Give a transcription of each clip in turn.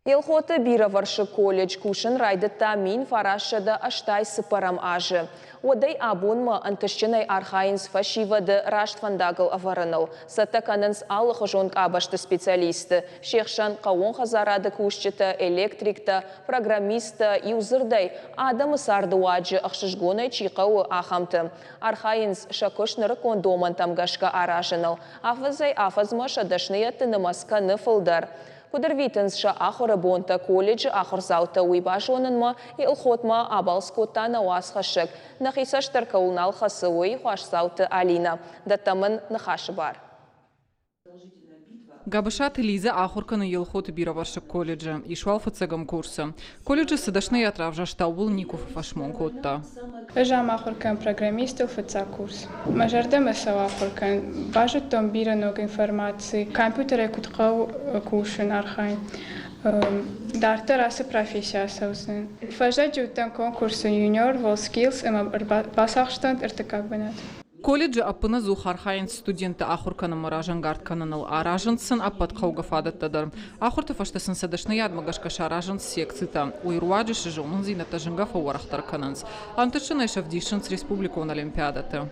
Елхоты Бироваршы колледж кушын райды тамин фарашыда аштай сыпарам ажы. Одай абонма антышчынай архайынс фашивады раштфандагыл аварыныл. Саттаканынс алығы жонг абашты специалисты. Шехшан қауын хазарады кушчыта, электрикта, программиста, юзырдай адамы сарды уаджы ақшышгонай чиқауы ахамты. Архайынс шакошныры кондоман тамгашка аражыныл. Афазай афазма шадашния тынымаска нефылдар. Кудырвитынсша ахыры бонта колледжі ахырзаута уйбашонынма елхотма абалскота науасхашык. Нахисаштар каулнал хасыуй хуашсауты Алина. Даттамын нахашы бар. Габышат Лиза ахурканы елхоты Бироваршы колледжі. Ишвал фацегам курсы. Колледжі сыдашны ятравжа штаубыл Ников фашмон котта. Жам ахуркан программистов фаца курс. Мажардам эсау ахуркан. Бажут том бира ног информации. Компьютеры кутқау кушын архайн. Дарта расы профессия саузын. Фажа джутан конкурсы юниор волскилс эма басахштанд иртыкак бенат. Колледжі аппыны зухархайын студенті ахурканы мұражын ғартканыныл аражынсын аппат қауға фадаттадыр. Ахурты фаштасын садышны ядмагашкаша аражын секцита. Уйруаджы шыжуның зинаты жынға фауарақтар канынс. Антышын айшавдишынс республикон олимпиадаты.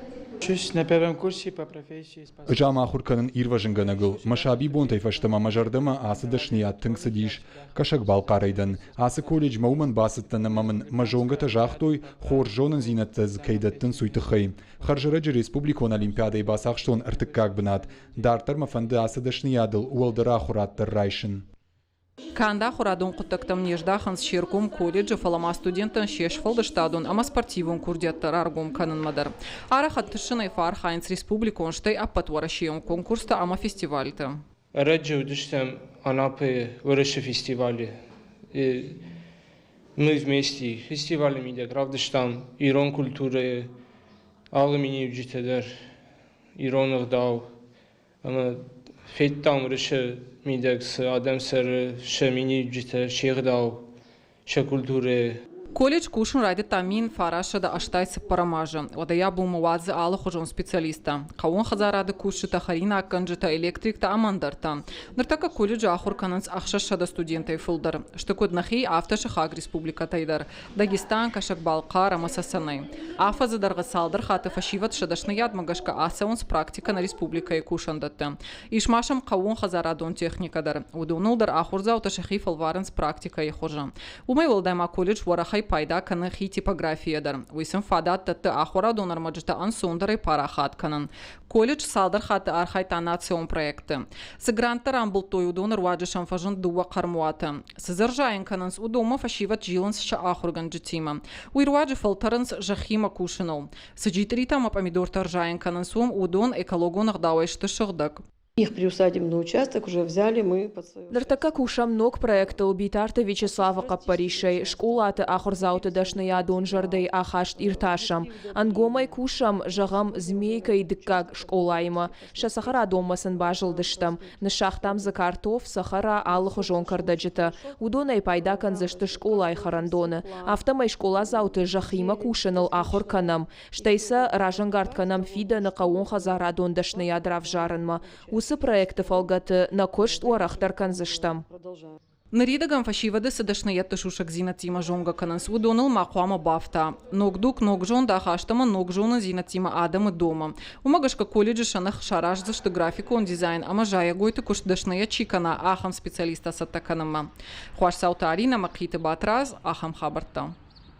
На первом курсе по профессии. Жама ахурканын ирважынганагыл. Машаби бонтай фаштама мажардама асы дашният тыңсыдиш. Кашак балқарайдан. Асы колледж мауман басыттаны мамын мажонгата жахтой хор жонын зинаттыз кейдаттын суйтықай. Харжыраджы республикон олимпиадой басақштон ыртыққақ бінат. Дартар мафанды асы дашниядыл уалдыра хураттыр райшын. Канда хурадун құттықтым неждаханс шеркум колледжі фалама студентын шеш фалдыштадун, ама спортивун курдеттар аргум канынмадар. Арахат тышынай фархайнс республикон штай аппатвара шеон конкурста ама фестивальты. Раджи удыштам Анапы вырышы фестивали. Мы вместе фестивалями идет, равдыштам Ирон культуры, алымини уджитедер, Иронық дау, ама феттам рышы мидекс адам сэр шемини джитер шегдау шекультуре. Колледж кушын райды тамин фарашада аштай сыппарамажы. Одая бұл муадзы алы хожон специалиста. Қауын хазарады кушыта харина акканжыта электрикта амандарта. Ныртака колледжі ахурканынс ақшашада студентай фылдар. Штыкод нахи авташы хаг республика тайдар. Дагестан кашак балқар амасасанай. Афазыдарға салдар хаты фашиват шадашны ядмагашка асаунс практика на республика и кушандаты. Ишмашам қауын хазарадон техникадар. Удунулдар ахурза уташахи фалварынс практика и хожа. Умай волдайма колледж варахай пайда каны хи типографиядар. Уйсын фадат татты ахура донар маджыта ансундарай парахат канын. Колледж салдар хаты архайта национ проекты. С гранттар амбултой удонар ваджышам фажын дуа кармуаты. Сызыржайын канынс удома фашиват жилынс ша ахурган джитима. Уйруаджы фалтарынс жахима кушыныл. Сыджитрита помидор таржайын канынсум удон экологонах давайшты шыгдак. Их приусадим на участок, уже взяли мы под свою... Дартака куша много проекта убитарта Вячеслава Каппаришей, школаты ахурзауты дашная донжардей ахашт ирташам, ангомай кушам жагам змейкой дыккаг школайма, ша сахара домасын бажылдыштам, на шахтам за картоф сахара аллаху жонкардаджита, удонай пайда канзышты школай харандоны, автомай школа зауты жахима кушаныл ахурканам, штайса ражангартканам фида на каун хазара дон дашная дравжарынма, Усы проекты фалгаты на кошт уарахтар канзыштам. Наридагам фашивады садашны яттышушак зинатима жонга кананс удоныл мақуама бафта. Ногдук ногжон да хаштама ногжона зинатима адамы дома. Умагашка колледжи шанах шараж зашты графику он дизайн, ама жая гойты куштдашная чикана ахам специалиста саттаканама. Хуаш саута Алина Макхиты Батраз, ахам хабарта.